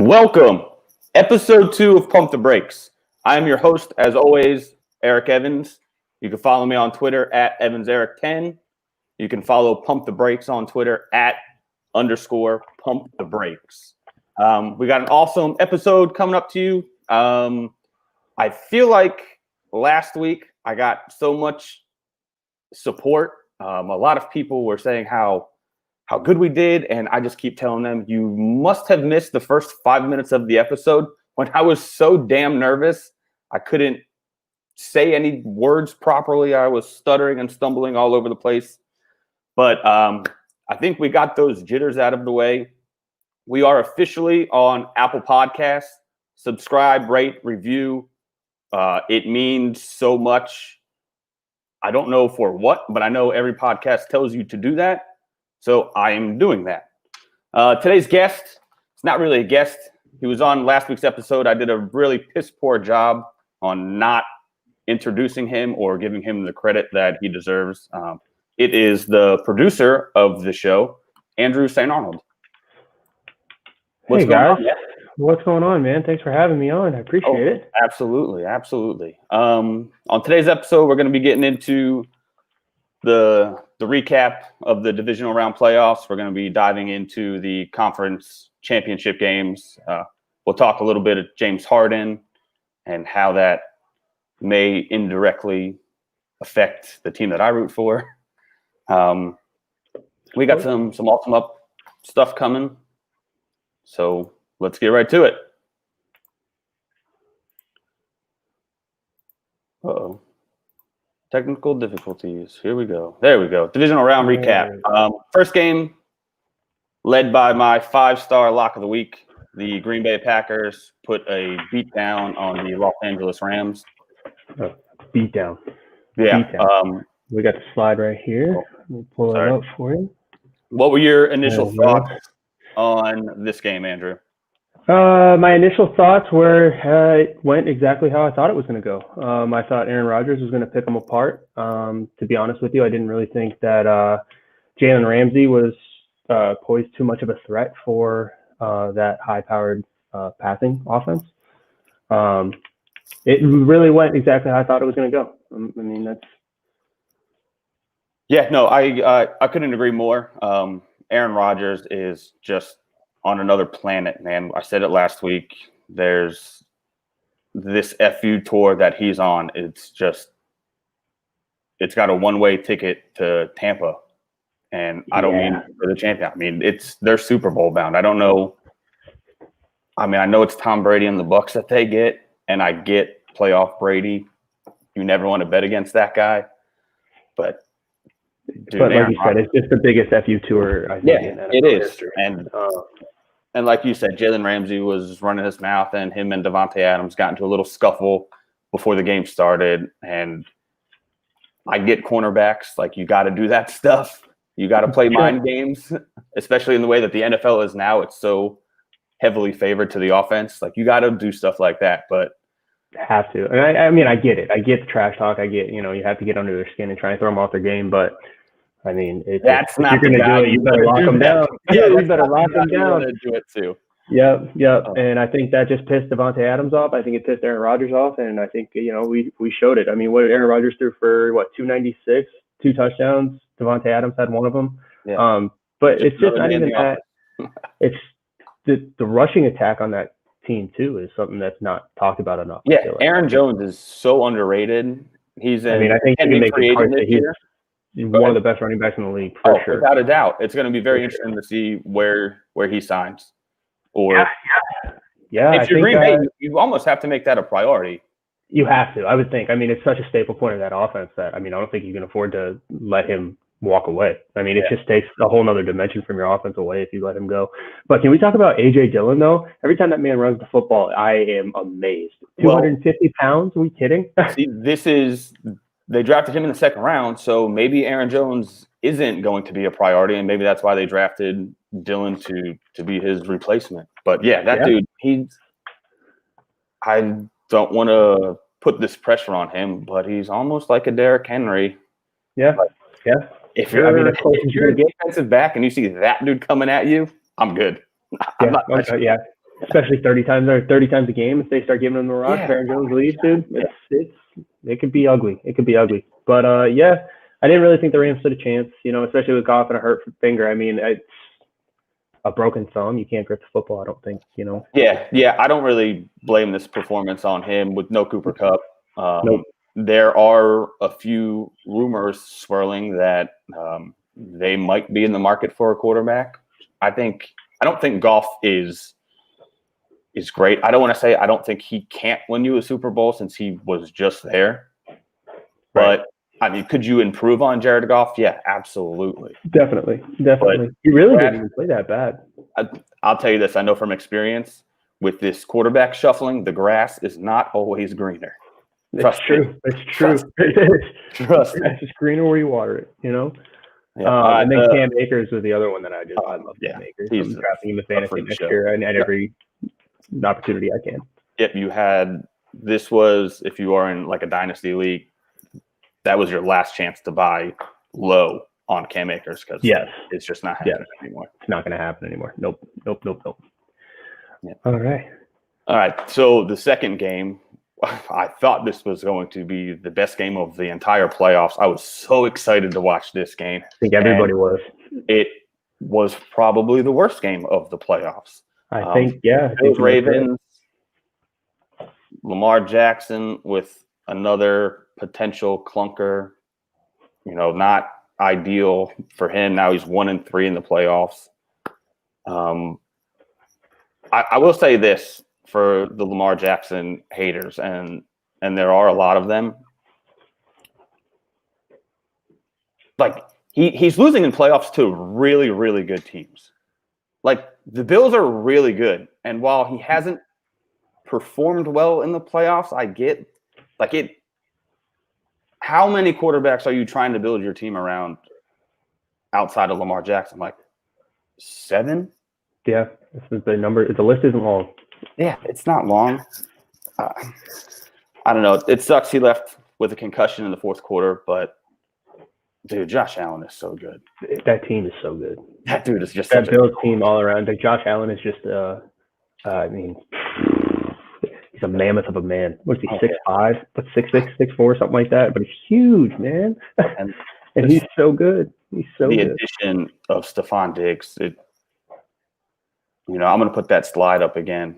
Welcome, episode 2 of Pump the Brakes. I am your host, as always, Eric Evans. You can follow me on Twitter at EvansEric10. You can follow Pump the Brakes on Twitter at _Pump the Brakes. We got an awesome episode coming up to you. I feel like last week I got so much support. A lot of people were saying how good we did, and I just keep telling them, you must have missed the first 5 minutes of the episode when I was so damn nervous. I couldn't say any words properly. I was stuttering and stumbling all over the place. But I think we got those jitters out of the way. We are officially on Apple Podcasts. Subscribe, rate, review. It means so much. I don't know for what, but I know every podcast tells you to do that. So I am doing that. Today's guest, it's not really a guest. He was on last week's episode. I did a really piss poor job on not introducing him or giving him the credit that he deserves. It is the producer of the show, Andrew St. Arnold. Hey guys, what's going on, man? Thanks for having me on. I appreciate it. Absolutely. On today's episode, we're going to be getting into the recap of the divisional round playoffs. We're going to be diving into the conference championship games. We'll talk a little bit of James Harden and how that may indirectly affect the team that I root for. We got some awesome up stuff coming. So let's get right to it. Uh-oh. Technical difficulties. Here we go. There we go. Divisional round recap. First game led by my 5-star lock of the week. The Green Bay Packers put a beat down on the Los Angeles Rams. Beat down. Yeah. Beat down. We got the slide right here. We'll pull it up for you. What were your initial thoughts on this game, Andrew? My initial thoughts were it went exactly how I thought it was going to go. I thought Aaron Rodgers was going to pick them apart. To be honest with you, I didn't really think that Jalen Ramsey was poised too much of a threat for that high-powered passing offense. It really went exactly how I thought it was going to go. I mean, that's. Yeah, no, I couldn't agree more. Aaron Rodgers is just on another planet, man. I said it last week. There's this FU tour that he's on. It's got a one-way ticket to Tampa. And I don't mean for the champion. I mean, they're Super Bowl bound. I don't know. I mean, I know it's Tom Brady and the Bucs that they get, and I get playoff Brady. You never want to bet against that guy. But dude, like you said, it's just the biggest FU tour I think in NFL it is. history. And like you said, Jalen Ramsey was running his mouth, and him and Davante Adams got into a little scuffle before the game started. And I get cornerbacks. Like, you got to do that stuff. You got to play mind games, especially in the way that the NFL is now. It's so heavily favored to the offense. Like, you got to do stuff like that. But have to. And I mean, I get it. I get the trash talk. I get, you have to get under their skin and try and throw them off their game. But I mean, if you're going to do it, you better lock them down. Yeah, you better lock them down. Do it too. Yep. And I think that just pissed Davante Adams off. I think it pissed Aaron Rodgers off, and I think we showed it. I mean, what did Aaron Rodgers threw for 296, 2 touchdowns? Davante Adams had one of them. Yeah. But it's just not even that. It's the rushing attack on that team too is something that's not talked about enough. Yeah, Aaron Jones is so underrated. He's in. I mean, I think you can make the case that he's one of the best running backs in the league for sure. Without a doubt. It's going to be very interesting to see where he signs. Or yeah. If you're Green Bay, you almost have to make that a priority. You have to, I would think. I mean, it's such a staple point of that offense that I don't think you can afford to let him walk away. I mean, it just takes a whole nother dimension from your offense away if you let him go. But can we talk about A.J. Dillon, though? Every time that man runs the football, I am amazed. 250 pounds? Are we kidding? See, they drafted him in the second round, so maybe Aaron Jones isn't going to be a priority, and maybe that's why they drafted Dillon to be his replacement. But, dude, I don't want to put this pressure on him, but he's almost like a Derrick Henry. Yeah. If you're a defensive back and you see that dude coming at you, I'm good. I'm not. especially 30 times a game. If they start giving them the rock, Aaron Jones leaves, dude. It could be ugly. It could be ugly. But yeah, I didn't really think the Rams stood a chance. Especially with Goff and a hurt finger. I mean, it's a broken thumb. You can't grip the football. I don't think. Yeah. I don't really blame this performance on him with no Cooper Kupp. Nope. There are a few rumors swirling that they might be in the market for a quarterback. I don't think Goff is great. I don't want to say I don't think he can't win you a Super Bowl since he was just there. Right. But I mean, could you improve on Jared Goff? Yeah, absolutely. Definitely. He really didn't even play that bad. I'll tell you this. I know from experience with this quarterback shuffling, the grass is not always greener. It's true. Trust me. It's just greener where you water it, Yeah. And then Cam Akers was the other one that I love. Cam Akers. He's I'm drafting him in fantasy next show. year and at every opportunity I can. Yep, this was, if you are in like a dynasty league, that was your last chance to buy low on Cam Akers because it's just not happening anymore. It's not going to happen anymore. Nope. Yeah. All right. So the second game, I thought this was going to be the best game of the entire playoffs. I was so excited to watch this game. I think everybody was. It was probably the worst game of the playoffs. I think, yeah. Bills Ravens, Lamar Jackson with another potential clunker, not ideal for him. Now he's 1-3 in the playoffs. I will say this for the Lamar Jackson haters, and there are a lot of them. Like he's losing in playoffs to really, really good teams. Like the Bills are really good, and while he hasn't performed well in the playoffs, I get it. How many quarterbacks are you trying to build your team around outside of Lamar Jackson? Like 7? Yeah, this is the number. The list isn't long. Yeah, it's not long. I don't know. It sucks he left with a concussion in the fourth quarter, but dude, Josh Allen is so good. That team is so good. That dude is just that Bills team all around. Like Josh Allen is just he's a mammoth of a man. What's he, 6'5", 6'6", 6'4", something like that. But he's huge, man. And he's so good. He's so good. The addition of Stephon Diggs, I'm going to put that slide up again.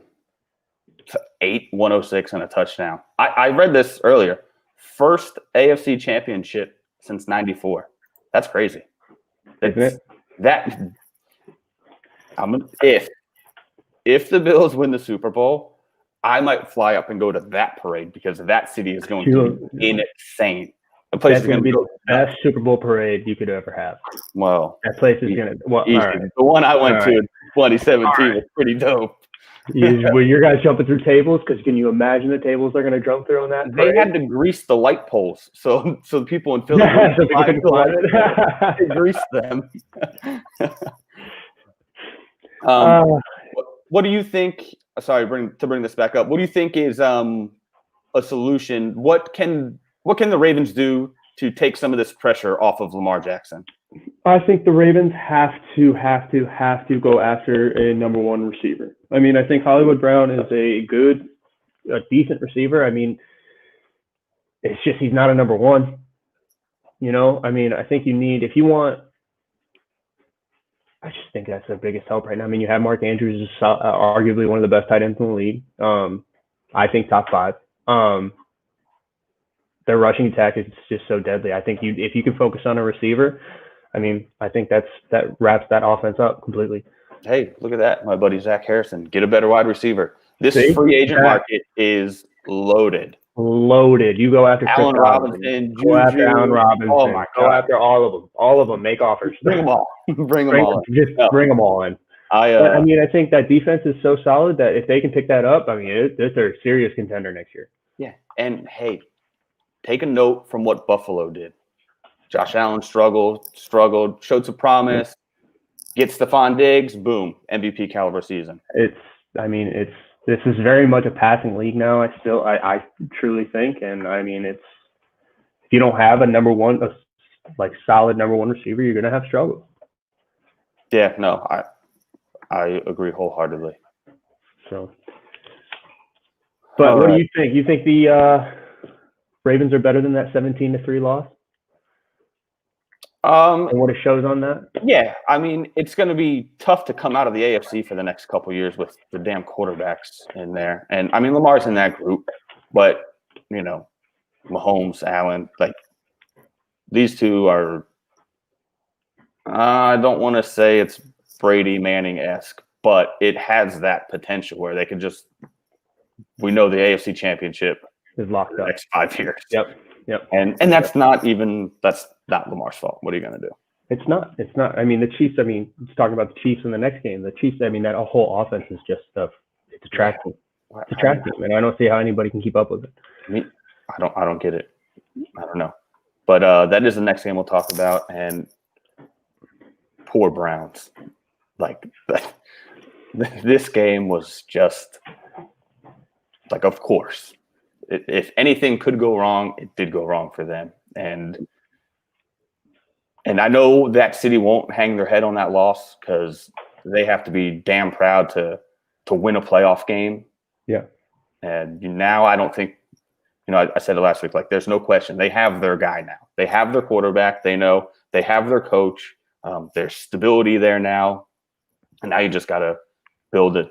8, 106, and a touchdown. I read this earlier. First AFC championship since '94. That's crazy. Isn't it? If the Bills win the Super Bowl, I might fly up and go to that parade because that city is going to be insane. The place That's going to be the best Super Bowl parade you could ever have. Well, that place is going to. Well, right. The one I went to in 2017 was pretty dope. Were your guys jumping through tables? Because can you imagine the tables they're going to jump through on that? They had to grease the light poles, so the people in Philly they greased them. What do you think? Sorry, to bring this back up. What do you think is a solution? What can the Ravens do to take some of this pressure off of Lamar Jackson? I think the Ravens have to go after a number one receiver. I mean, I think Hollywood Brown is a decent receiver. I mean, it's just he's not a number one. I mean, I think if you want. I just think that's the biggest help right now. I mean, you have Mark Andrews, arguably one of the best tight ends in the league. I think top 5. Their rushing attack is just so deadly. I think if you can focus on a receiver, I mean, I think that wraps that offense up completely. Hey, look at that, my buddy Zach Harrison. Get a better wide receiver. This free agent market is loaded. You go after Allen Robinson, go after Allen Robinson. Oh my God. Go after all of them. All of them. Make offers. Bring them all. Bring them all in. I mean, I think that defense is so solid that if they can pick that up, I mean, they're a serious contender next year. Yeah, and hey, take a note from what Buffalo did. Josh Allen struggled, showed some promise, gets Stephon Diggs, boom, MVP caliber season. This is very much a passing league now. I truly think, and I mean, if you don't have a solid number one receiver, you're gonna have struggles. Yeah, no, I agree wholeheartedly. So, but All what do right. you think? You think the Ravens are better than that 17-3 loss and what it shows on that? Yeah, I mean, it's going to be tough to come out of the AFC for the next couple of years with the damn quarterbacks in there. And I mean, Lamar's in that group, but you know, Mahomes, Allen, like these two are. I don't want to say it's Brady Manning-esque, but it has that potential where they could just. We know the AFC Championship Is locked for the up. next 5 years. Yep. And that's not Lamar's fault. What are you going to do? It's not. I mean, the Chiefs. I mean, talking about the Chiefs in the next game. The Chiefs. I mean, that whole offense is just it's attractive. It's attractive, and I don't see how anybody can keep up with it. I mean, I don't get it. I don't know. But that is the next game we'll talk about. And poor Browns. Like this game was just like, of course, if anything could go wrong, it did go wrong for them. And I know that city won't hang their head on that loss because they have to be damn proud to win a playoff game. Yeah. And now I don't think, I said it last week, like there's no question. They have their guy now. They have their quarterback. They know they have their coach. There's stability there now. And now you just got to build it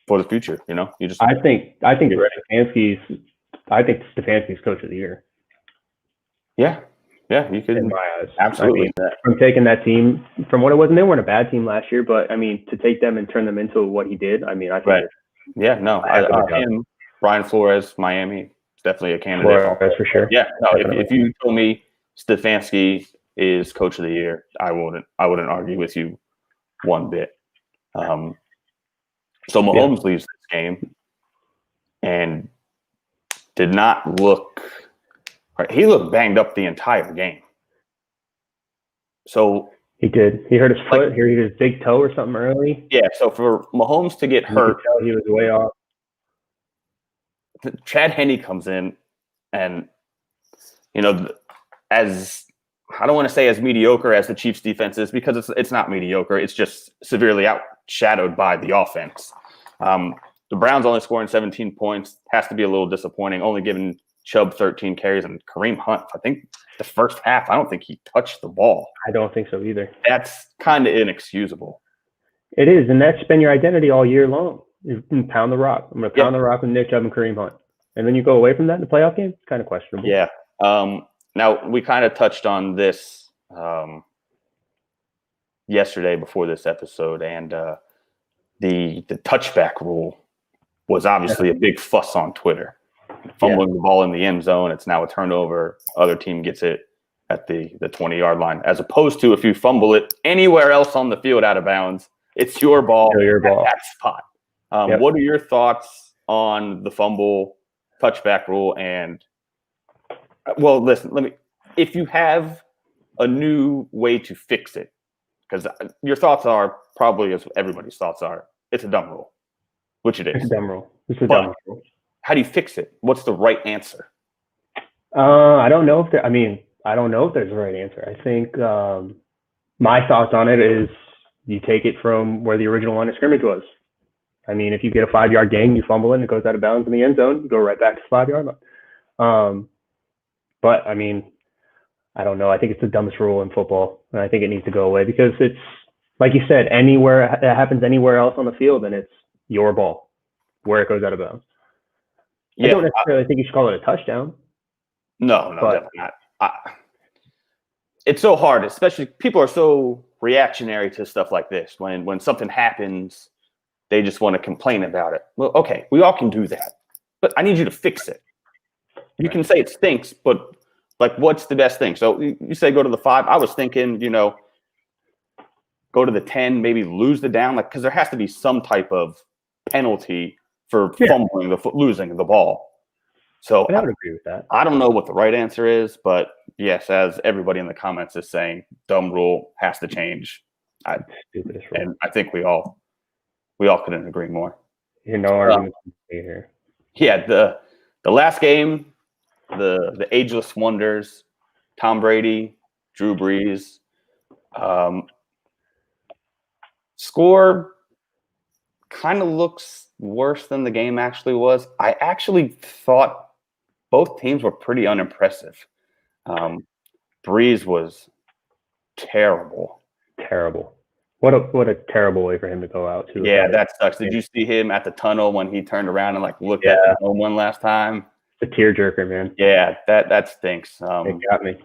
for the future. You just. I think Stefanski's coach of the year. Yeah, you could. In my eyes, absolutely. I mean, from taking that team from what it was, and they weren't a bad team last year, but I mean, to take them and turn them into what he did, I mean, I think. Right. Yeah. No. Brian Flores, Miami, is definitely a candidate. Flores for sure. Yeah. No. If you told me Stefanski is coach of the year, I wouldn't argue with you one bit. So Mahomes leaves this game and did not look. Right, he looked banged up the entire game. So he did. He hurt his foot. He hurt his big toe or something early. Yeah. So for Mahomes to get hurt, he was way off. Chad Henne comes in, and as I don't want to say as mediocre as the Chiefs' defense is because it's not mediocre. It's just severely outshadowed by the offense. The Browns only scoring 17 points has to be a little disappointing. Only giving Chubb 13 carries and Kareem Hunt. I think the first half, I don't think he touched the ball. I don't think so either. That's kind of inexcusable. It is, and that's been your identity all year long. You can pound the rock. I'm going to pound the rock with Nick Chubb and Kareem Hunt. And then you go away from that in the playoff game? It's kind of questionable. Yeah. Now, we kind of touched on this yesterday before this episode, and the touchback rule was obviously a big fuss on Twitter. Fumbling the ball in the end zone, it's now a turnover. Other team gets it at the 20-yard line, as opposed to if you fumble it anywhere else on the field out of bounds, it's your ball at that spot. What are your thoughts on the fumble touchback rule? And well, listen, if you have a new way to fix it, because your thoughts are probably as everybody's thoughts are, it's a dumb rule, which it is. It's a dumb rule. Dumb rule. How do you fix it? What's the right answer? I don't know if there's a right answer. I think my thoughts on it is you take it from where the original line of scrimmage was. I mean, if you get a 5-yard gain, you fumble it and it goes out of bounds in the end zone, you go right back to the 5-yard line. But I mean, I don't know. I think it's the dumbest rule in football, and I think it needs to go away because it's like you said, anywhere it happens anywhere else on the field, and it's your ball where it goes out of bounds. I don't necessarily think you should call it a touchdown. No, definitely not. It's so hard, especially people are so reactionary to stuff like this. When something happens, they just want to complain about it. Well, okay, we all can do that, but I need you to fix it. You can say it stinks, but what's the best thing? So you say go to the 5. I was thinking, go to the 10, maybe lose the down, because there has to be some type of penalty for fumbling losing the ball. So I would agree with that. I don't know what the right answer is, but yes, as everybody in the comments is saying, dumb rule has to change. And I think we all couldn't agree more. Arguments here. Yeah, the last game, the ageless wonders, Tom Brady, Drew Brees, score kind of looks worse than the game actually was. I actually thought both teams were pretty unimpressive. Brees was terrible. Terrible. What a terrible way for him to go out too. Yeah, that sucks. Did you see him at the tunnel when he turned around and like looked at the home one last time? The tearjerker, man. Yeah, that stinks. It got me.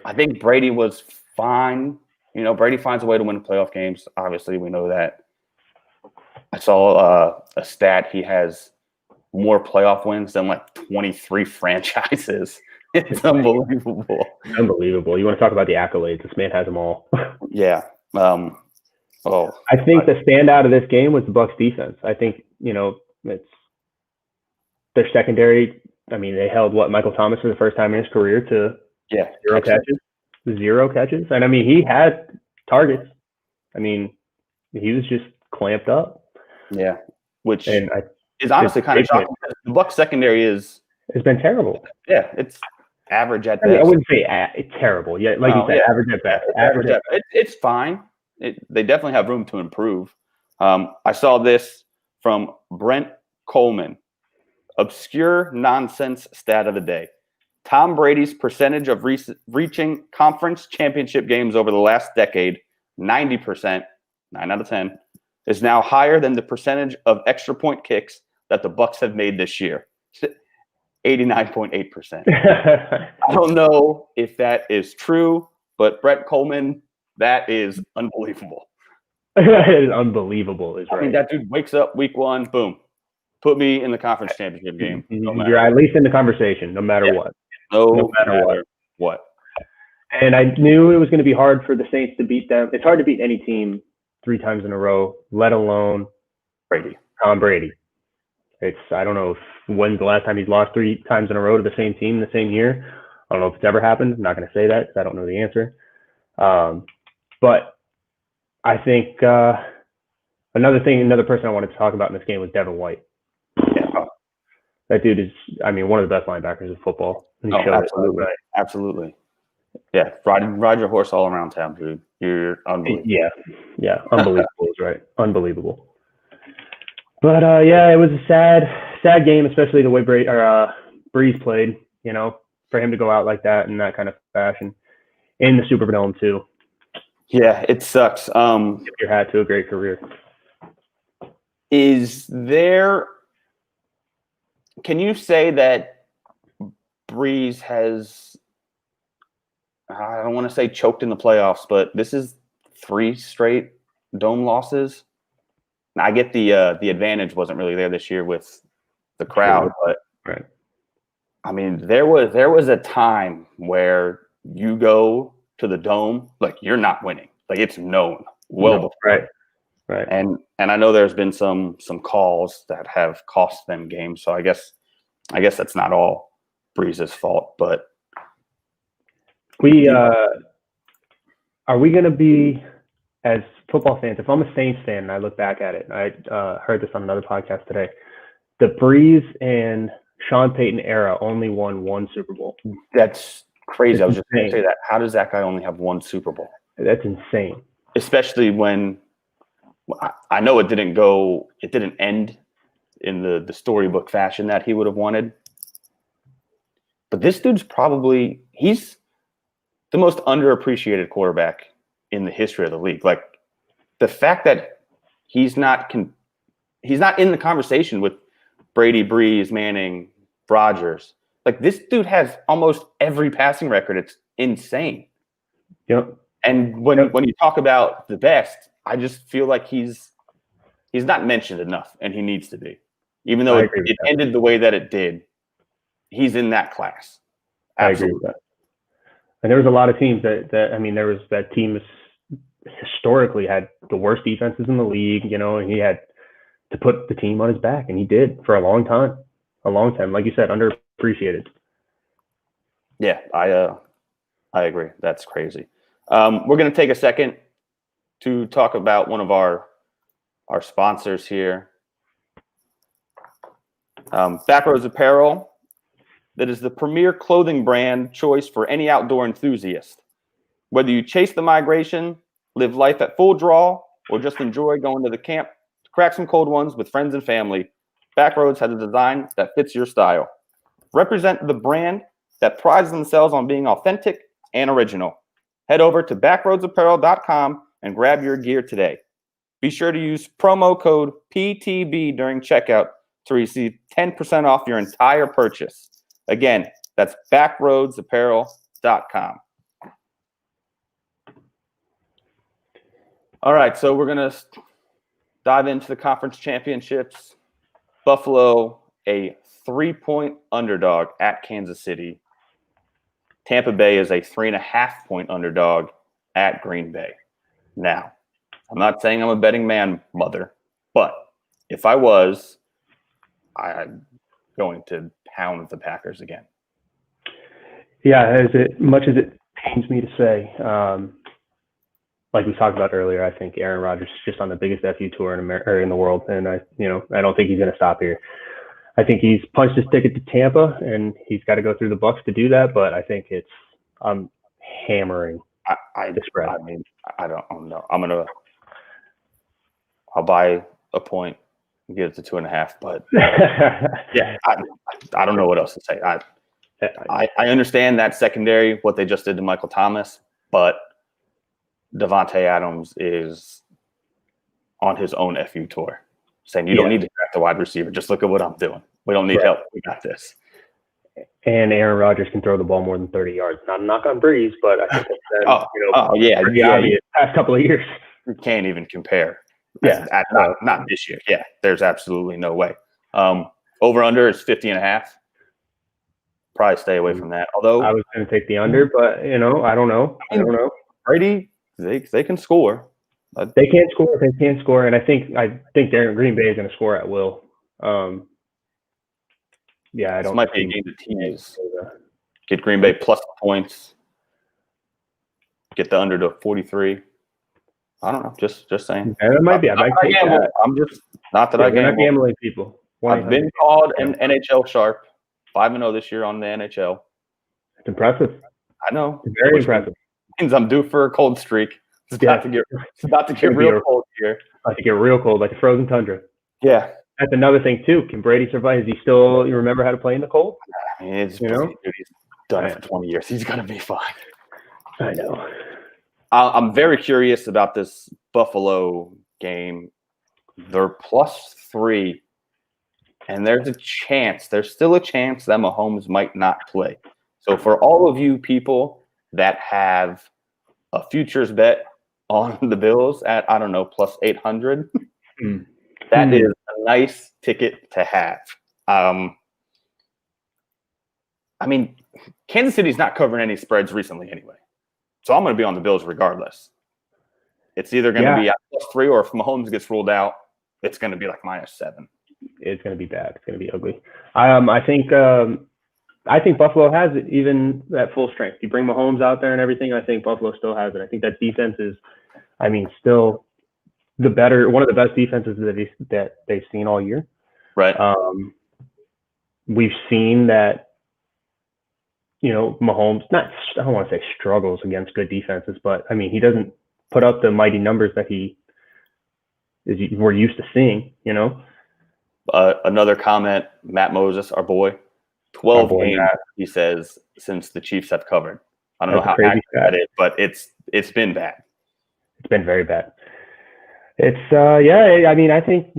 I think Brady was fine. You know, Brady finds a way to win playoff games. Obviously, we know that. I saw a stat. He has more playoff wins than like 23 franchises. It's unbelievable. Unbelievable. You want to talk about the accolades? This man has them all. Yeah. I think the standout of this game was the Bucs defense. I think, it's their secondary. I mean, they held Michael Thomas for the first time in his career to zero catches. And I mean, he had targets. I mean, he was just clamped up. Yeah. Which is honestly kind of shocking. The Bucs secondary has been terrible. Yeah. It's average at best. I mean, I wouldn't say terrible. Yeah. Like you said, average at best. It's fine. They definitely have room to improve. I saw this from Brent Coleman. Obscure nonsense stat of the day. Tom Brady's percentage of reaching conference championship games over the last decade, 90%, 9 out of 10, is now higher than the percentage of extra point kicks that the Bucs have made this year. 89.8%. I don't know if that is true, but Brett Coleman, that is unbelievable. That is unbelievable. Is right. I mean, that dude wakes up week 1, boom, put me in the conference championship game. You're at least in the conversation, no matter what. No matter what. And I knew it was going to be hard for the Saints to beat them. It's hard to beat any team 3 times in a row, let alone Tom Brady. I don't know when's the last time he's lost 3 times in a row to the same team in the same year. I don't know if it's ever happened. I'm not going to say that because I don't know the answer. But I think another person I wanted to talk about in this game was Devin White. Yeah. That dude is, one of the best linebackers in football. Absolutely. Yeah, ride your horse all around town, dude. You're unbelievable. Yeah, unbelievable is right. Unbelievable. But it was a sad game, especially the way Brees played. For him to go out like that in that kind of fashion in the Superdome too. Yeah, it sucks. Tip your hat to a great career. Can you say that Brees has, I don't want to say choked in the playoffs, but this is 3 straight dome losses? Now, I get the advantage wasn't really there this year with the crowd, but right. I mean, there was a time where you go to the dome, like you're not winning, like it's known before. Right. And I know there's been some calls that have cost them games, so I guess that's not all Brees' fault, but are we going to be, as football fans, if I'm a Saints fan and I look back at it, I heard this on another podcast today, the Brees and Sean Payton era only won 1 Super Bowl. That's crazy. I was just going to say that. How does that guy only have 1 Super Bowl? That's insane. Especially when I know it didn't end in the storybook fashion that he would have wanted. But this dude's he's the most underappreciated quarterback in the history of the league. Like the fact that he's not in the conversation with Brady, Brees, Manning, Rodgers. Like this dude has almost every passing record. It's insane. Yep. And when you talk about the best, I just feel like he's not mentioned enough, and he needs to be. Even though it ended the way that it did, he's in that class. Absolutely. I agree with that. And there was a lot of teams that team historically had the worst defenses in the league, and he had to put the team on his back, and he did for a long time. Like you said, underappreciated. Yeah, I agree. That's crazy. We're going to take a second to talk about one of our sponsors here. Backroads Apparel, that is the premier clothing brand choice for any outdoor enthusiast. Whether you chase the migration, live life at full draw, or just enjoy going to the camp crack some cold ones with friends and family, Backroads has a design that fits your style. Represent the brand that prides themselves on being authentic and original. Head over to backroadsapparel.com and grab your gear today. Be sure to use promo code PTB during checkout to receive 10% off your entire purchase. Again, that's backroadsapparel.com. All right, so we're going to dive into the conference championships. Buffalo, a 3-point underdog at Kansas City. Tampa Bay is a 3.5-point underdog at Green Bay. Now, I'm not saying I'm a betting man, mother, but if I was, I'm going to pound the Packers again. Yeah, as much as it pains me to say, like we talked about earlier, I think Aaron Rodgers is just on the biggest FU tour in the world, and I don't think he's going to stop here. I think he's punched his ticket to Tampa, and he's got to go through the Bucs to do that. But I think I'm hammering the spread. I mean, I don't know. I'll buy a point and get it to 2.5. But yeah, I don't know what else to say. I understand that secondary, what they just did to Michael Thomas, but Devontae Adams is on his own FU tour, saying you don't need to draft a wide receiver. Just look at what I'm doing. We don't need help. We got this. And Aaron Rodgers can throw the ball more than 30 yards. Not a knock on Breeze, but I think that's pretty obvious past couple of years. You can't even compare. Yeah. Not this year. Yeah, there's absolutely no way. Over under is 50.5. Probably stay away from that. Although I was going to take the under, but I don't know. Brady, they can score. They can score. They can score, and I think Green Bay is going to score at will. I don't. This might be a game to tease. Get Green Bay plus the points. Get the under to 43. I don't know. Just saying. Yeah, that might be. I'm just not that I gamble. Not gambling people. I've been called an NHL sharp. 5-0 this year on the NHL. It's impressive. I know. It's very impressive. Means I'm due for a cold streak. It's about to get real cold here. About to get real cold, like a frozen tundra. Yeah. That's another thing too. Can Brady survive? Is he still? You remember how to play in the cold? I mean, he's done it for 20 years. He's gonna be fine. I know. I'm very curious about this Buffalo game. They're +3, and there's still a chance that Mahomes might not play. So for all of you people that have a futures bet on the Bills at, I don't know, +800, that is a nice ticket to have. I mean, Kansas City's not covering any spreads recently anyway. So I'm going to be on the Bills regardless. It's either going to be at +3, or if Mahomes gets ruled out, it's going to be like -7. It's going to be bad. It's going to be ugly. I think Buffalo has it even at full strength. You bring Mahomes out there and everything, I think Buffalo still has it. I think that defense is, still one of the best defenses that they've seen all year. Right. We've seen that, Mahomes, I don't want to say struggles against good defenses, but he doesn't put up the mighty numbers that we're used to seeing, Another comment, Matt Moses, our boy, 12 games, he says, since the Chiefs have covered. I don't know how accurate that is, but it's been bad. It's been very bad. It's I think,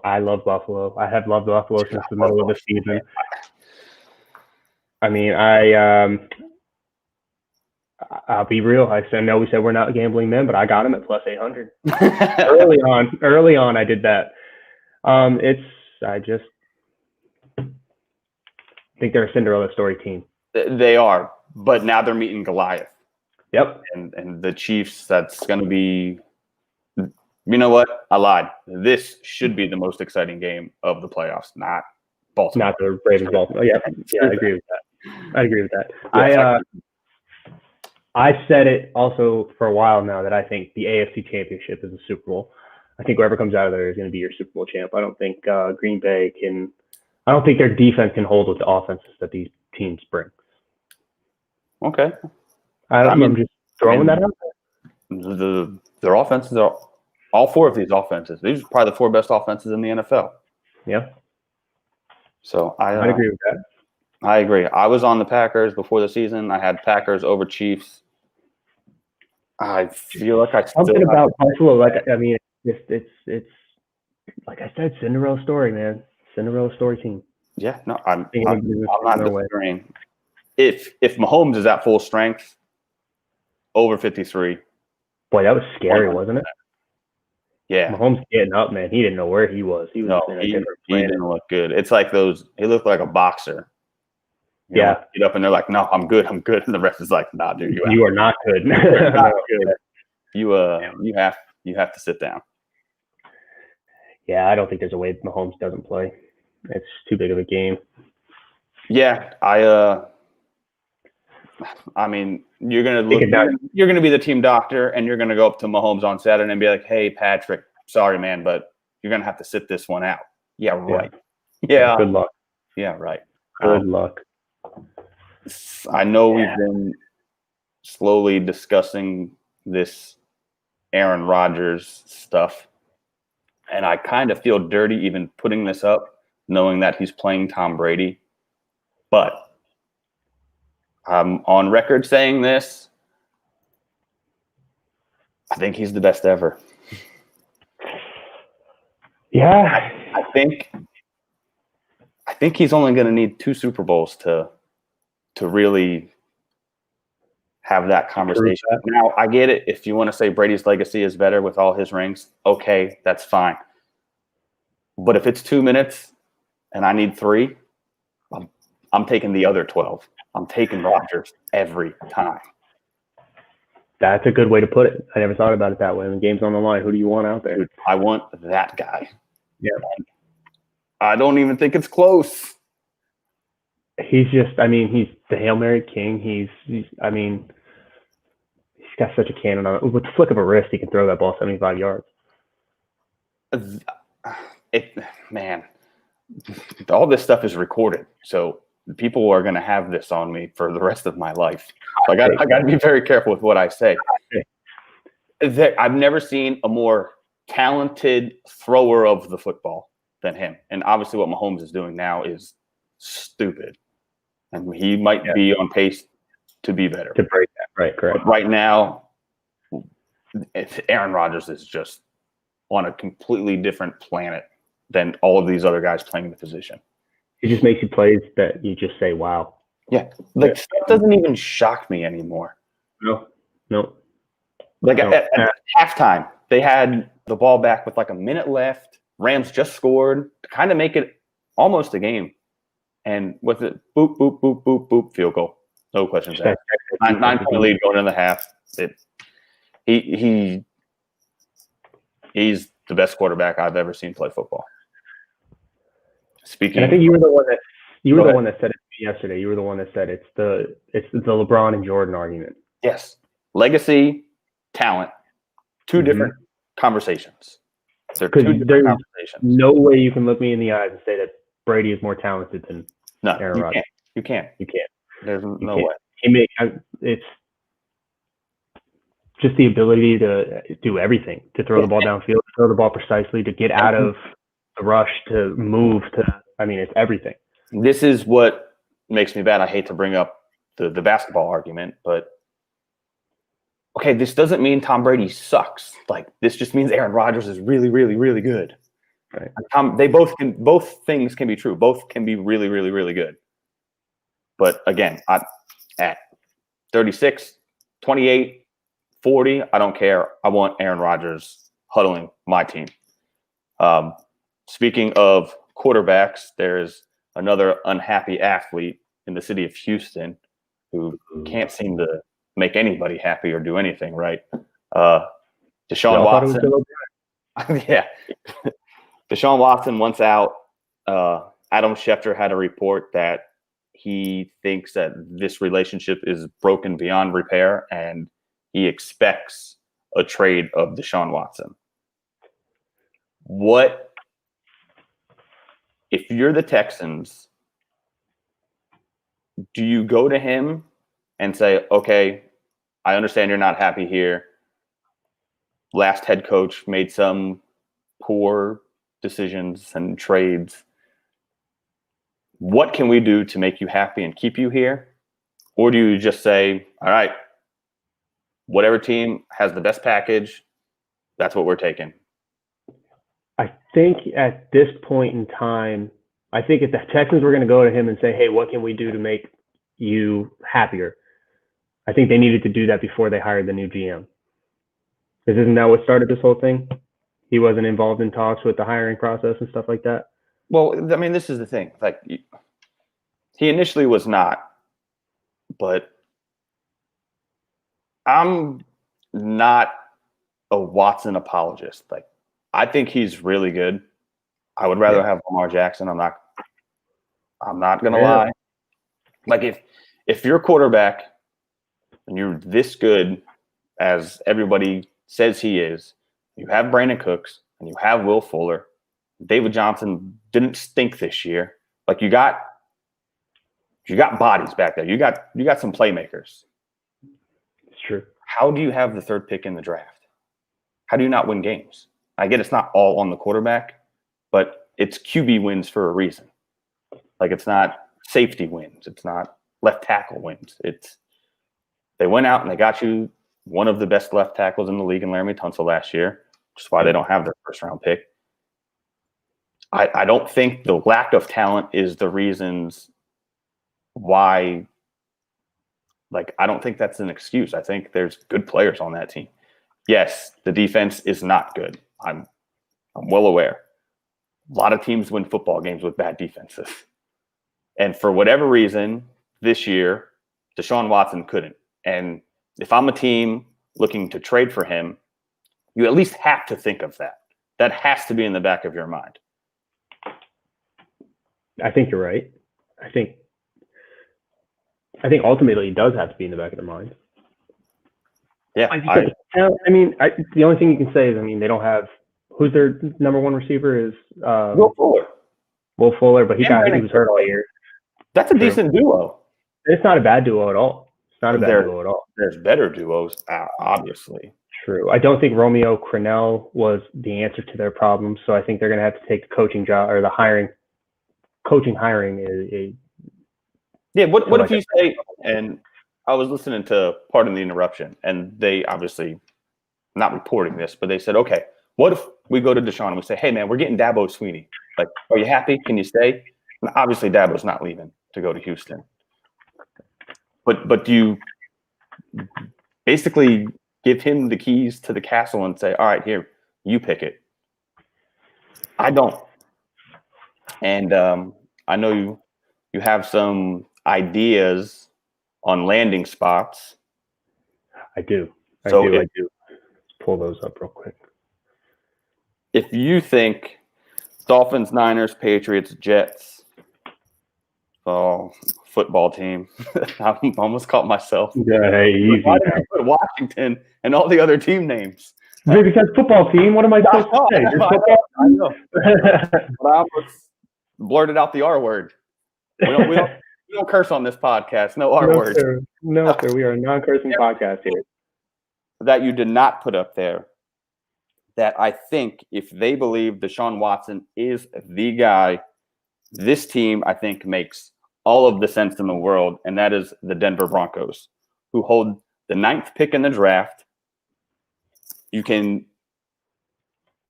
I love Buffalo. I have loved Buffalo since the middle of the season. I'll be real. I know we said we're not gambling men, but I got him at +800. Early on, I did that. I just think they're a Cinderella story team. They are, but now they're meeting Goliath. Yep. And the Chiefs, that's going to be, you know what? I lied. This should be the most exciting game of the playoffs, not Baltimore. Not the Ravens Baltimore. Yeah, I agree with that. Yeah, I said it also for a while now that I think the AFC Championship is a Super Bowl. I think whoever comes out of there is going to be your Super Bowl champ. I don't think Green Bay can. I don't think their defense can hold with the offenses that these teams bring. Okay. I'm just throwing that out there. Their offenses are All four of these offenses. These are probably the four best offenses in the NFL. Yeah. So I'd agree with that. I agree. I was on the Packers before the season. I had Packers over Chiefs. I feel like I still Something have about Buffalo, it's like I said, Cinderella story, man. Cinderella story team. Yeah, no, I'm Think not another way. disagreeing. If Mahomes is at full strength, over 53. Boy, that was scary, 100%. wasn't it? Yeah. Mahomes getting up, man. He didn't know where he was. He was No, in a he different planet. didn't look good. It's like he looked like a boxer. You know, Yeah. get up and they're like, "No, I'm good. I'm good." And the ref is like, "Nah, dude, You are not good. you're not good. You have to sit down." Yeah, I don't think there's a way Mahomes doesn't play. It's too big of a game. Yeah, I mean, you're gonna be the team doctor, and you're gonna go up to Mahomes on Saturday and be like, "Hey, Patrick, sorry, man, but you're gonna have to sit this one out." Yeah, right. Yeah. Good luck. Yeah, right. Good luck. I know we've been slowly discussing this Aaron Rodgers stuff, and I kind of feel dirty even putting this up, knowing that he's playing Tom Brady. But I'm on record saying this. I think he's the best ever. Yeah. I think he's only going to need 2 Super Bowls to really have that conversation. Now, I get it. If you want to say Brady's legacy is better with all his rings, okay, that's fine. But if it's 2 minutes and I need 3, I'm taking the other 12. I'm taking Rodgers every time. That's a good way to put it. I never thought about it that way. When the game's on the line, who do you want out there? Dude, I want that guy. Yeah. I don't even think it's close. He's the Hail Mary king. He's got such a cannon on it. With the flick of a wrist, he can throw that ball 75 yards. Man, all this stuff is recorded, so people are going to have this on me for the rest of my life. So I got to be very careful with what I say. I've never seen a more talented thrower of the football than him, and obviously what Mahomes is doing now is stupid, and he might be on pace to be better. To break that, right? Correct. But right now, Aaron Rodgers is just on a completely different planet than all of these other guys playing the position. He just makes you plays that you just say, "Wow." Yeah, stuff doesn't even shock me anymore. No. At halftime, they had the ball back with like a minute left. Rams just scored to kind of make it almost a game, and with it, boop, boop, boop, boop, boop, field goal, no questions asked. 9-point lead going into the half. He's the best quarterback I've ever seen play football. And I think you were the one that said it yesterday. You were the one that said it's the LeBron and Jordan argument. Yes, legacy, talent, 2 different conversations. They're 2 different conversations. No way you can look me in the eyes and say that Brady is more talented than Aaron Rodgers. You can't. There's no way. It's just the ability to do everything, to throw the ball downfield, to throw the ball precisely, to get out of the rush, to move, it's everything. This is what makes me bad. I hate to bring up the basketball argument, but okay, this doesn't mean Tom Brady sucks. Like, this just means Aaron Rodgers is really, really, really good. Right. Both things can be true. Both can be really, really, really good. But again, at 36, 28, 40, I don't care. I want Aaron Rodgers huddling my team. Speaking of quarterbacks, there's another unhappy athlete in the city of Houston who can't seem to make anybody happy or do anything right. Deshaun Watson. Yeah. Deshaun Watson wants out. Adam Schefter had a report that he thinks that this relationship is broken beyond repair, and he expects a trade of Deshaun Watson. What if you're the Texans? Do you go to him and say, okay, I understand you're not happy here. last head coach made some poor decisions and trades. What can we do to make you happy and keep you here? Or do you just say, all right, whatever team has the best package, that's what we're taking? I think at this point in time, I think if the Texans were going to go to him and say, hey, what can we do to make you happier? I think they needed to do that before they hired the new GM. Because isn't that what started this whole thing? He wasn't involved in talks with the hiring process and stuff like that. Well, I mean, this is the thing. Like, he initially was not, but I'm not a Watson apologist. Like, I think he's really good. I would rather have Lamar Jackson. I'm not gonna lie. Like, if you're a quarterback and you're this good as everybody says he is, you have Brandon Cooks and you have Will Fuller. David Johnson didn't stink this year. Like, you got bodies back there. You got some playmakers. It's true. How do you have the third pick in the draft? How do you not win games? I get it's not all on the quarterback, but it's QB wins for a reason. Like, it's not safety wins. It's not left tackle wins. They went out and they got you one of the best left tackles in the league in Laramie Tunsil last year, which is why they don't have their first round pick. I don't think the lack of talent is the reasons why. Like, I don't think that's an excuse. I think there's good players on that team. Yes, the defense is not good. I'm well aware. A lot of teams win football games with bad defenses. And for whatever reason, this year, Deshaun Watson couldn't. And if I'm a team looking to trade for him, you at least have to think of that. That has to be in the back of your mind. I think you're right. I think ultimately it does have to be in the back of their mind. Yeah. The only thing you can say is, they don't have who's their number one receiver is Will Fuller. Will Fuller, but he was hurt all year. That's a decent duo. It's not a bad duo at all. It's not a bad duo at all. There's better duos, obviously. True. I don't think Romeo Crennel was the answer to their problems, so I think they're going to have to take the coaching job or the hiring. Coaching hiring is what if you say, and I was listening to Pardon the Interruption, and they obviously not reporting this, but they said, okay, what if we go to Deshaun and we say, hey, man, we're getting Dabo Swinney. Like, are you happy? Can you stay? And obviously, Dabo's not leaving to go to Houston. But do you basically give him the keys to the castle and say, all right, here, you pick it? I don't. And I know you have some ideas on landing spots. I do. I do. Let's pull those up real quick. If you think Dolphins, Niners, Patriots, Jets, football team, I almost caught myself. Yeah, hey, easy. Why did you put Washington and all the other team names? Because football team. What am I supposed to say? I know. But I almost blurted out the R word. We don't curse on this podcast. No R word. No, sir. We are a non-cursing podcast here. That you did not put up there. That I think if they believe Deshaun Watson is the guy, this team, I think, makes all of the sense in the world, and that is the Denver Broncos, who hold the 9th pick in the draft. You can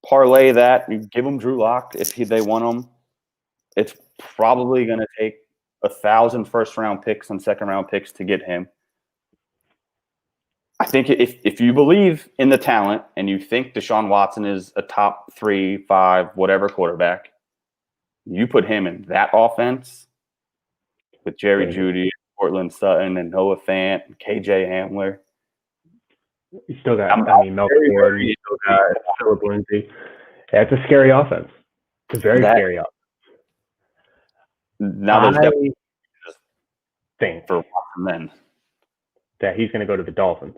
parlay that. You give them Drew Lock if they want him. It's probably going to take 1,000 first-round picks and second-round picks to get him. I think if you believe in the talent and you think Deshaun Watson is a top 3, 5, whatever quarterback, you put him in that offense with Jerry Jeudy, Cortland Sutton, and Noah Fant, and KJ Hamler. You still got, Melvin Ward, you still got Philip Lindsay. Yeah, it's a scary offense. It's a very scary offense. Now there's definitely think for Watson then that he's going to go to the Dolphins.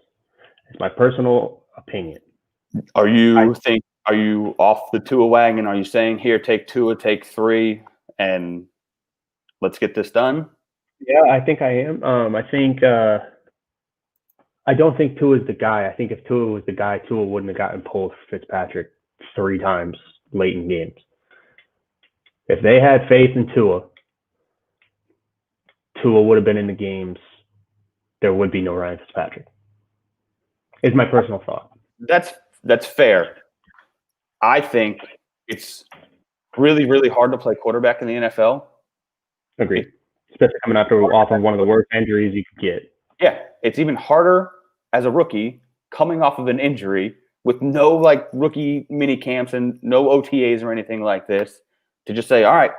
It's my personal opinion. Are you off the Tua wagon? Are you saying here, take Tua, take 3, and let's get this done? Yeah, I think I am. I think I don't think Tua is the guy. I think if Tua was the guy, Tua wouldn't have gotten pulled for Fitzpatrick 3 times late in games. If they had faith in Tua, Tua would have been in the games. There would be no Ryan Fitzpatrick. Is my personal thought. That's fair. I think it's really, really hard to play quarterback in the NFL. Agreed. Especially coming off of one of the worst injuries you could get. Yeah, it's even harder as a rookie coming off of an injury with no like rookie mini camps and no OTAs or anything like this to just say, all right,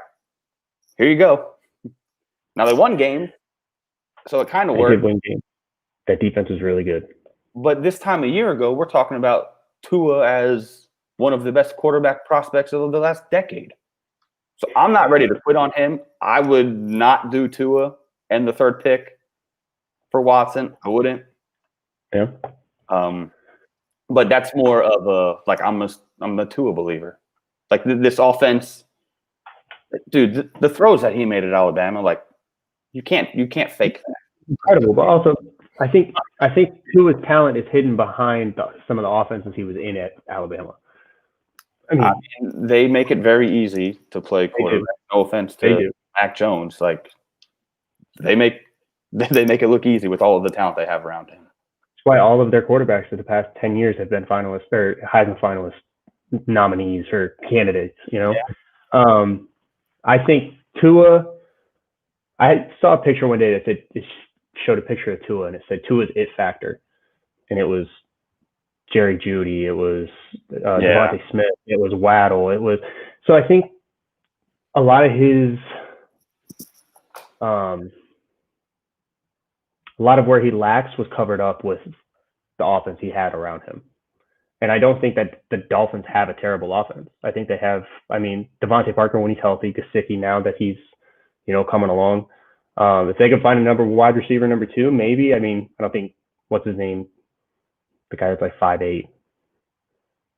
here you go. Now they won games, so it kind of worked. They did win games. That defense was really good. But this time a year ago, we're talking about Tua as one of the best quarterback prospects of the last decade. So I'm not ready to quit on him. I would not do Tua and the 3rd pick for Watson. I wouldn't. Yeah. But that's more of a like I'm a Tua believer. Like this offense, dude. The throws that he made at Alabama, like you can't fake that. Incredible, but also I think Tua's talent is hidden behind some of the offenses he was in at Alabama. I mean, they make it very easy to play quarterback. No offense to Mac Jones, like they make it look easy with all of the talent they have around him. That's why all of their quarterbacks for the past 10 years have been finalists or Heisman finalists, nominees or candidates. You know, yeah. I think Tua. I saw a picture one day that said it showed a picture of Tua and it said Tua's it factor, and it was Jerry Jeudy, it was Devontae Smith, it was Waddle, it was. So I think a lot of his, a lot of where he lacks was covered up with the offense he had around him. And I don't think that the Dolphins have a terrible offense. I think they have, I mean, Devontae Parker when he's healthy, Gesicki now that he's, coming along. If they can find a wide receiver number 2, maybe. I mean, I don't think, what's his name? The guy that's like 5'8".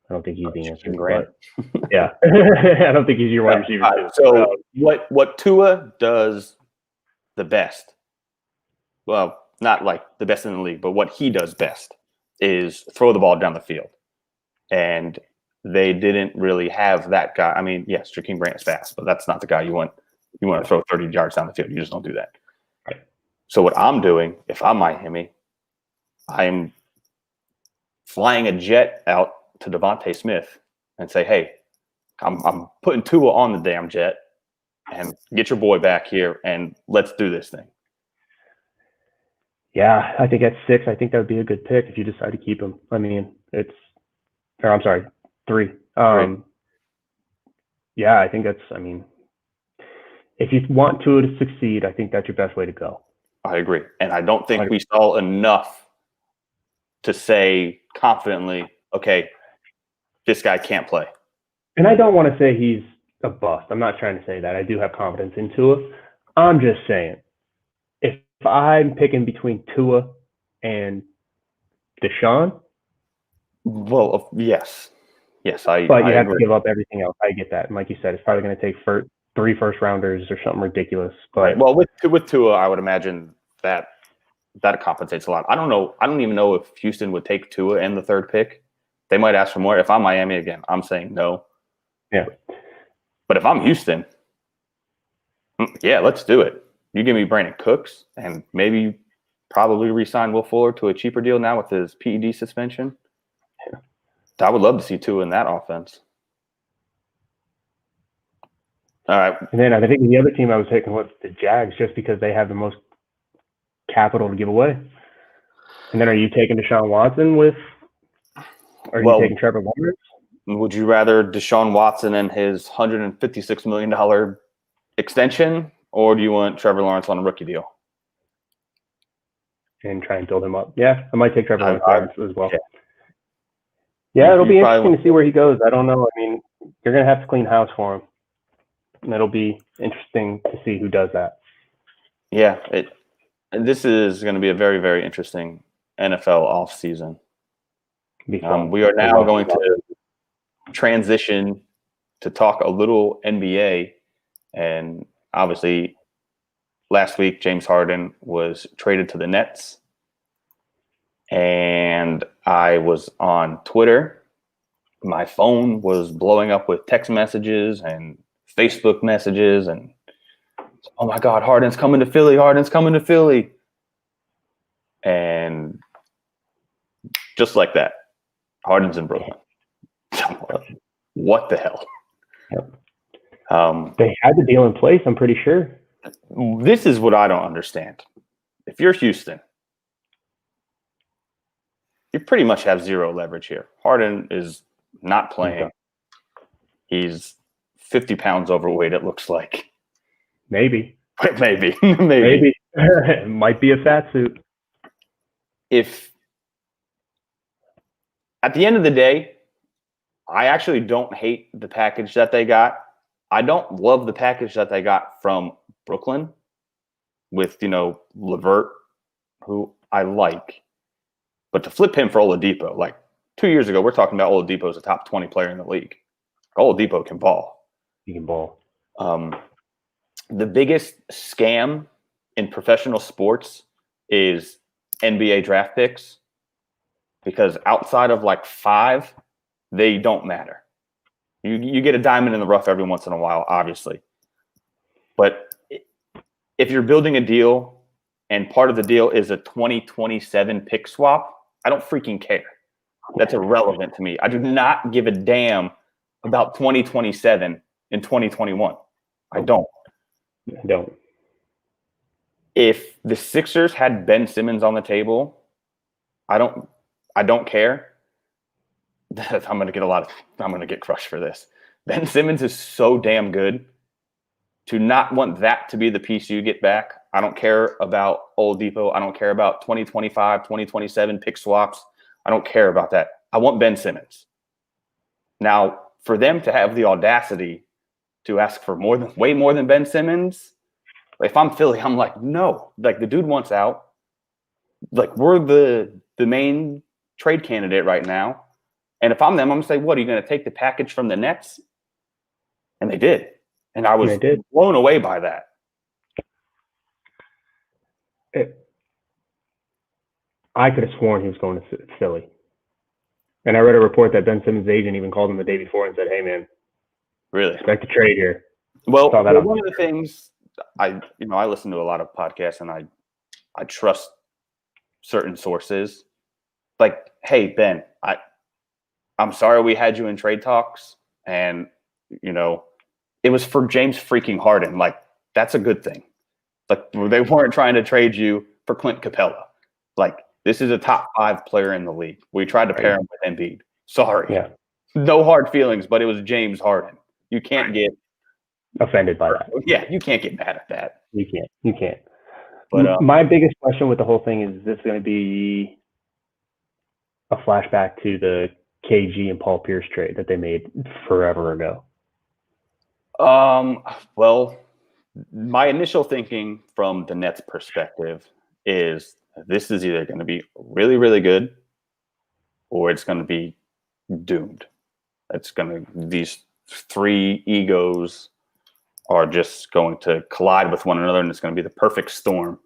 I don't think he's the answer. But, yeah. I don't think he's your wide receiver. So what Tua does the best, well, not like the best in the league, but what he does best is throw the ball down the field. And they didn't really have that guy. I mean, yes, Jakeem Grant is fast, but that's not the guy you want. You want to throw 30 yards down the field. You just don't do that. Right. So what I'm doing, if I'm Miami, I'm flying a jet out to Devontae Smith and say, hey, I'm putting Tua on the damn jet and get your boy back here and let's do this thing. Yeah, I think at 6, I think that would be a good pick if you decide to keep him. I mean, 3. Yeah, I think that's, I mean, if you want Tua to succeed, I think that's your best way to go. I agree. And I don't think we saw enough to say confidently, okay, this guy can't play. And I don't want to say he's a bust. I'm not trying to say that. I do have confidence in Tua. I'm just saying, if I'm picking between Tua and Deshaun. Well, yes. Yes, but you have to give up everything else. I get that. And like you said, it's probably going to take 3 first-rounders or something ridiculous. But right. Well, with Tua, I would imagine that compensates a lot. I don't know. I don't even know if Houston would take Tua and the 3rd pick. They might ask for more. If I'm Miami again, I'm saying no. Yeah. But if I'm Houston, yeah, let's do it. You give me Brandon Cooks and maybe probably re-sign Will Fuller to a cheaper deal now with his PED suspension. Yeah. I would love to see Tua in that offense. All right. And then I think the other team I was taking was the Jags just because they have the most capital to give away. And then are you taking Deshaun Watson are you taking Trevor Lawrence? Would you rather Deshaun Watson and his $156 million extension, or do you want Trevor Lawrence on a rookie deal? And try and build him up. Yeah, I might take Trevor Lawrence as well. Yeah, it'll be interesting to see where he goes. I don't know. I mean, you're going to have to clean house for him. And it'll be interesting to see who does that. Yeah, this is going to be a very, very interesting NFL offseason. We are now going to transition to talk a little NBA. And obviously, last week, James Harden was traded to the Nets. and I was on Twitter. My phone was blowing up with text messages and Facebook messages, and oh my God, Harden's coming to Philly. Harden's coming to Philly. And just like that, Harden's in Brooklyn. What the hell? Yep. They had the deal in place, I'm pretty sure. This is what I don't understand. If you're Houston, you pretty much have zero leverage here. Harden is not playing. Okay. He's 50 pounds overweight, it looks like. Maybe. Maybe. It might be a fat suit. If at the end of the day, I actually don't hate the package that they got. I don't love the package that they got from Brooklyn with, LeVert, who I like. But to flip him for Oladipo, like 2 years ago, we're talking about Oladipo as a top 20 player in the league. Oladipo can ball. He can ball. The biggest scam in professional sports is NBA draft picks, because outside of like 5, they don't matter. You get a diamond in the rough every once in a while, obviously. But if you're building a deal and part of the deal is a 2027 pick swap, I don't freaking care. That's irrelevant to me. I do not give a damn about 2027 and 2021. I don't. I don't. If the Sixers had Ben Simmons on the table, I don't care. I'm going to get crushed for this. Ben Simmons is so damn good. To not want that to be the piece you get back. I don't care about Oladipo. I don't care about 2025, 2027 pick swaps. I don't care about that. I want Ben Simmons. Now, for them to have the audacity to ask for way more than Ben Simmons, if I'm Philly, I'm like, no. Like, the dude wants out. Like, we're the main trade candidate right now. And if I'm them, I'm going to say, what, are you going to take the package from the Nets? And they did. And I was blown away by that. I could have sworn he was going to Philly. And I read a report that Ben Simmons' agent even called him the day before and said, hey, man, really? Expect a trade here. Well, one of the things, I listen to a lot of podcasts, and I trust certain sources. Like, hey, Ben, I'm sorry we had you in trade talks, and, it was for James freaking Harden. Like, that's a good thing. Like, they weren't trying to trade you for Clint Capella. Like, this is a top 5 player in the league. We tried to pair him with Embiid. Sorry. Yeah. No hard feelings, but it was James Harden. You can't get offended by that. Yeah, you can't get mad at that. You can't. But my biggest question with the whole thing is this going to be a flashback to the KG and Paul Pierce trade that they made forever ago? Well, my initial thinking from the Nets perspective is this is either going to be really, really good or it's going to be doomed. These 3 egos are just going to collide with one another, and it's going to be the perfect storm,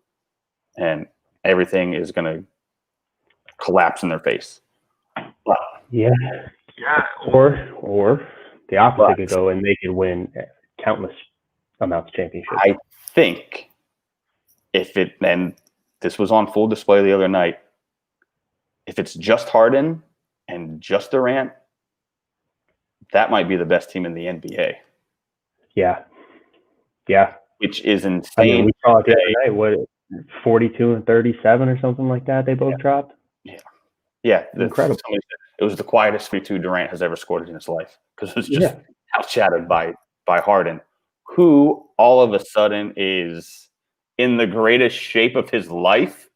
and everything is going to collapse in their face. But, yeah. Or the opposite could go, and they could win countless amounts of championships. I think and this was on full display the other night, if it's just Harden and just Durant, that might be the best team in the NBA. Yeah. Which is insane. I mean, we saw it the other night, 42 and 37 or something like that they both dropped? Yeah. Incredible. It was the quietest 3-2 Durant has ever scored in his life, because it was just outshadowed by Harden, who all of a sudden is in the greatest shape of his life.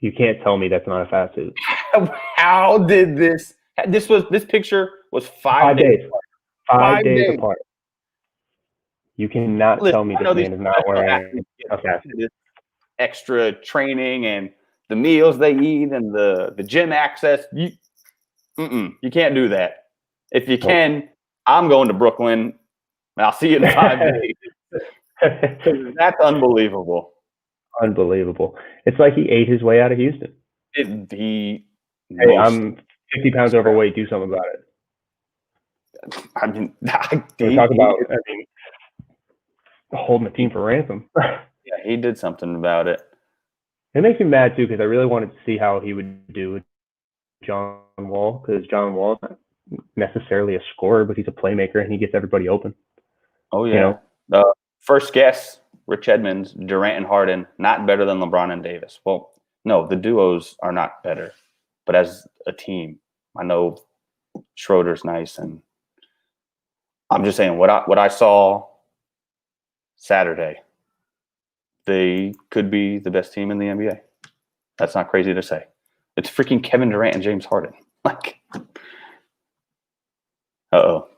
You can't tell me that's not a fat suit. How did this picture was 5 days apart. 5 days apart. You cannot tell me this man is not wearing a fat suit. Extra training and the meals they eat and the gym access. You can't do that. If you can, I'm going to Brooklyn, and I'll see you in 5 days. That's unbelievable. Unbelievable. It's like he ate his way out of Houston. He Hey, I'm 50 pounds overweight. Do something about it. I mean, We're talking about, holding the team for ransom. yeah, he did something about it. It makes me mad too because I really wanted to see how he would do with John Wall, because John Wall's not necessarily a scorer, but he's a playmaker and he gets everybody open. Oh yeah. First guess, Rich Edmonds, Durant and Harden, not better than LeBron and Davis. Well, no, the duos are not better, but as a team, I know Schroeder's nice, and I'm just saying what I saw Saturday, they could be the best team in the NBA. That's not crazy to say. It's freaking Kevin Durant and James Harden. Like,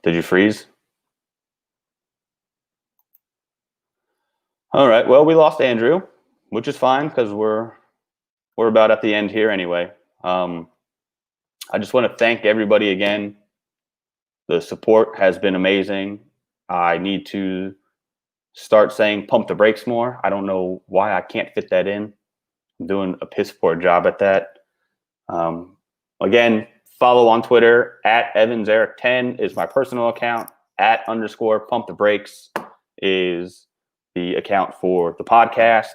did you freeze? All right. Well, we lost Andrew, which is fine because we're about at the end here anyway. I just want to thank everybody again. The support has been amazing. I need to start saying pump the brakes more. I don't know why I can't fit that in. I'm doing a piss poor job at that. Again, follow on Twitter at EvansEric10 is my personal account. @_ pump the brakes is the account for the podcast.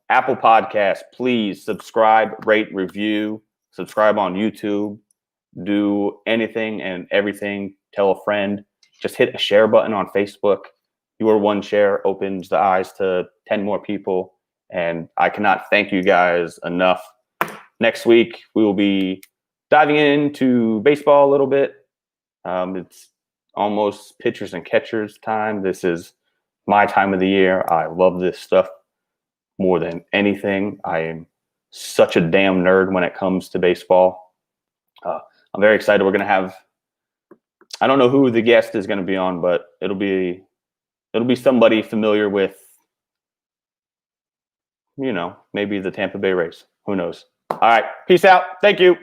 Apple Podcast, please subscribe, rate, review, subscribe on YouTube, do anything and everything. Tell a friend, just hit a share button on Facebook. Your one share opens the eyes to 10 more people. And I cannot thank you guys enough. Next week, we will be diving into baseball a little bit. It's almost pitchers and catchers time. This is my time of the year. I love this stuff more than anything. I am such a damn nerd when it comes to baseball. I'm very excited. We're going to have, I don't know who the guest is going to be on, but it'll be somebody familiar with, maybe the Tampa Bay Rays. Who knows? All right. Peace out. Thank you.